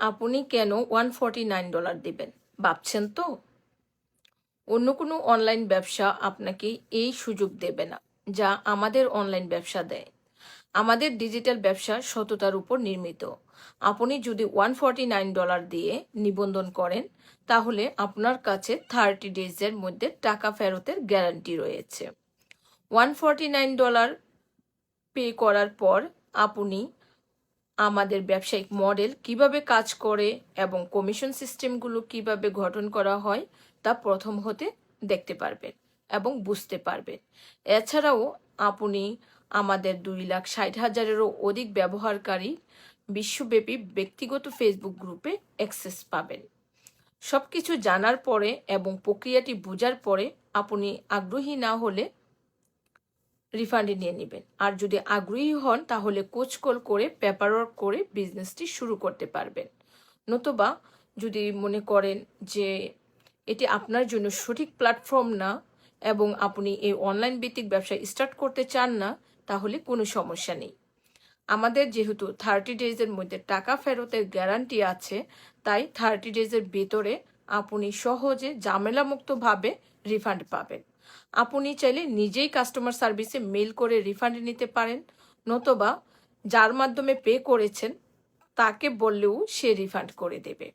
আপনি কেন $149 দিবেন ভাবছেন তো? অন্য কোনো অনলাইন ব্যবসা আপনাকে এই সুযোগ দেবে না যা আমাদের অনলাইন ব্যবসা দেয়। আমাদের ডিজিটাল ব্যবসা সততার উপর নির্মিত। আপনি যদি $149 দিয়ে নিবন্ধন করেন তাহলে আপনার কাছে 30 ডেজের মধ্যে টাকা ফেরতের গ্যারান্টি রয়েছে। $149 পে করার পর আপনি আমাদের ব্যবসায়িক মডেল কিভাবে কাজ করে এবং কমিশন সিস্টেমগুলো কিভাবে গঠন করা হয় তা প্রথম হতে দেখতে পারবেন এবং বুঝতে পারবেন। এছাড়াও আপনি আমাদের 2,60,000-এরও অধিক ব্যবহারকারী বিশ্বব্যাপী ব্যক্তিগত ফেসবুক গ্রুপে অ্যাক্সেস পাবেন। সব কিছু জানার পরে এবং প্রক্রিয়াটি বোঝার পরে আপনি আগ্রহী না হলে রিফান্ডে নিয়ে নেবেন। আর যদি আগ্রহী হন তাহলে কোচ কল করে পেপারওয়ার্ক করে বিজনেসটি শুরু করতে পারবেন। নতুবা যদি মনে করেন যে এটি আপনার জন্য সঠিক প্ল্যাটফর্ম না এবং আপনি এই অনলাইন ভিত্তিক ব্যবসা স্টার্ট করতে চান না তাহলে কোনো সমস্যা নেই। আমাদের যেহেতু 30 ডেজের মধ্যে টাকা ফেরতের গ্যারান্টি আছে তাই 30 ডেজের ভেতরে আপনি সহজে ঝামেলামুক্তভাবে রিফান্ড পাবেন। আপনি চাইলে নিজেই কাস্টমার সার্ভিসে মেল করে রিফান্ড নিতে পারেন, নতুবা যার মাধ্যমে পে করেছেন তাকে বললেও সে রিফান্ড করে দেবে।